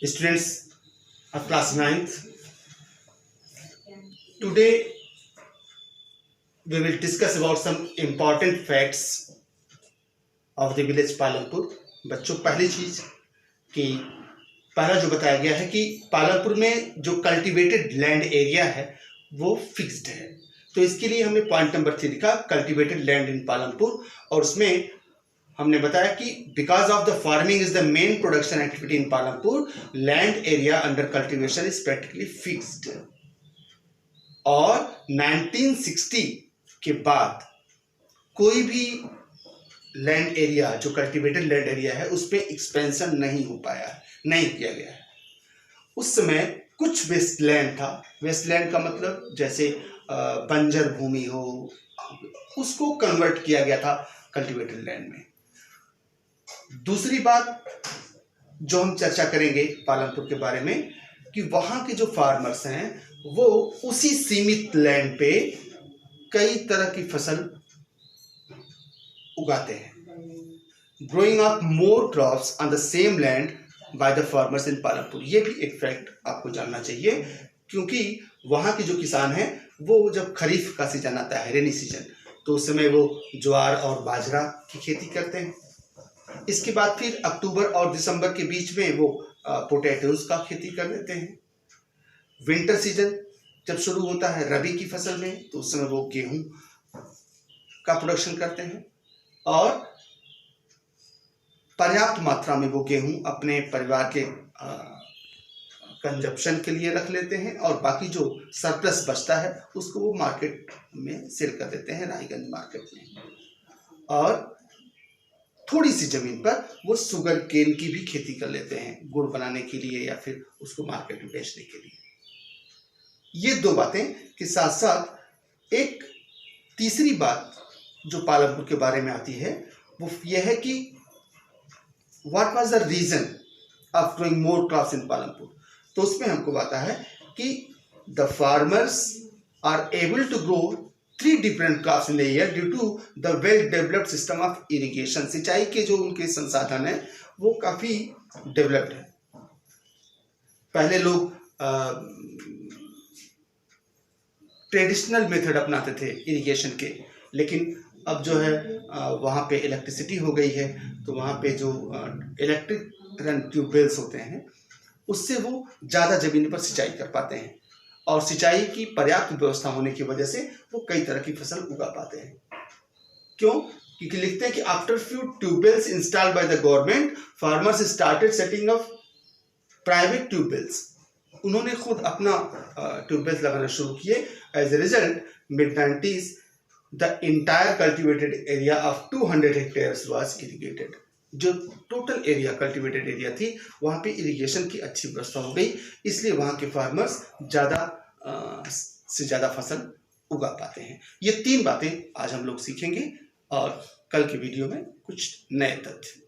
Students of class 9th, today we will discuss about some important facts of the village Palampur. बच्चों, पहली चीज कि पहला जो बताया गया है कि पालमपुर में जो कल्टीवेटेड लैंड एरिया है वो फिक्स्ड है। तो इसके लिए हमने पॉइंट नंबर 3 लिखा, कल्टीवेटेड लैंड इन पालमपुर। और उसमें हमने बताया कि because of the farming is the main production activity in Palampur, land area under cultivation is practically fixed. और 1960 के बाद कोई भी लैंड एरिया जो कल्टीवेटेड लैंड एरिया है उस पर एक्सपेंशन नहीं हो पाया, नहीं किया गया है। उस समय कुछ वेस्टलैंड था। वेस्टलैंड का मतलब जैसे बंजर भूमि हो, उसको कन्वर्ट किया गया था कल्टीवेटेड लैंड में। दूसरी बात जो हम चर्चा करेंगे पालमपुर के बारे में कि वहां के जो फार्मर्स हैं वो उसी सीमित लैंड पे कई तरह की फसल उगाते हैं। Growing up more crops on the same land by the farmers in Palampur, ये भी एक फैक्ट आपको जानना चाहिए, क्योंकि वहाँ के जो किसान हैं वो जब खरीफ का सीजन आता है, रेनी सीजन, तो उस समय वो ज्वार और बाजरा की खेती करते हैं। इसके बाद फिर अक्टूबर और दिसंबर के बीच में वो पोटैटोज का खेती कर लेते हैं। विंटर सीजन जब शुरू होता है रबी की फसल में, तो उस समय वो गेहूं का प्रोडक्शन करते हैं और पर्याप्त मात्रा में वो गेहूं अपने परिवार के कंजप्शन के लिए रख लेते हैं और बाकी जो सरप्लस बचता है उसको वो मार्केट में सेल कर देते हैं, रायगंज मार्केट में। और थोड़ी सी जमीन पर वो शुगर केन की भी खेती कर लेते हैं, गुड़ बनाने के लिए या फिर उसको मार्केट में बेचने के लिए। ये दो बातें के साथ साथ एक तीसरी बात जो पालमपुर के बारे में आती है वो ये है कि what was the reason of growing more crops in Palampur. तो उसमें हमको आता है कि the farmers are able to grow 3 different crops in the year due to the well developed system of irrigation। सिंचाई के जो उनके संसाधन है वो काफी डेवलप्ड है। पहले लोग ट्रेडिशनल मेथड अपनाते थे इरिगेशन के, लेकिन अब जो है वहाँ पे इलेक्ट्रिसिटी हो गई है, तो वहाँ पे जो इलेक्ट्रिक रन ट्यूबवेल्स होते हैं उससे वो ज़्यादा ज़मीन पर सिंचाई कर पाते हैं और सिंचाई की पर्याप्त व्यवस्था होने की वजह से वो कई तरह की फसल उगा पाते हैं। क्यों? क्योंकि लिखते हैं कि after few tubewells installed by the government, farmers started setting up private tubewells. उन्होंने खुद अपना ट्यूबवेल्स लगाना शुरू किए। एज ए रिजल्ट मिड-90s the entire cultivated area of 200 hectares was irrigated. जो टोटल एरिया कल्टीवेटेड एरिया थी वहाँ पे इरिगेशन की अच्छी व्यवस्था हो गई, इसलिए वहाँ के फार्मर्स ज़्यादा से ज़्यादा फसल उगा पाते हैं। ये 3 बातें आज हम लोग सीखेंगे और कल के वीडियो में कुछ नए तथ्य।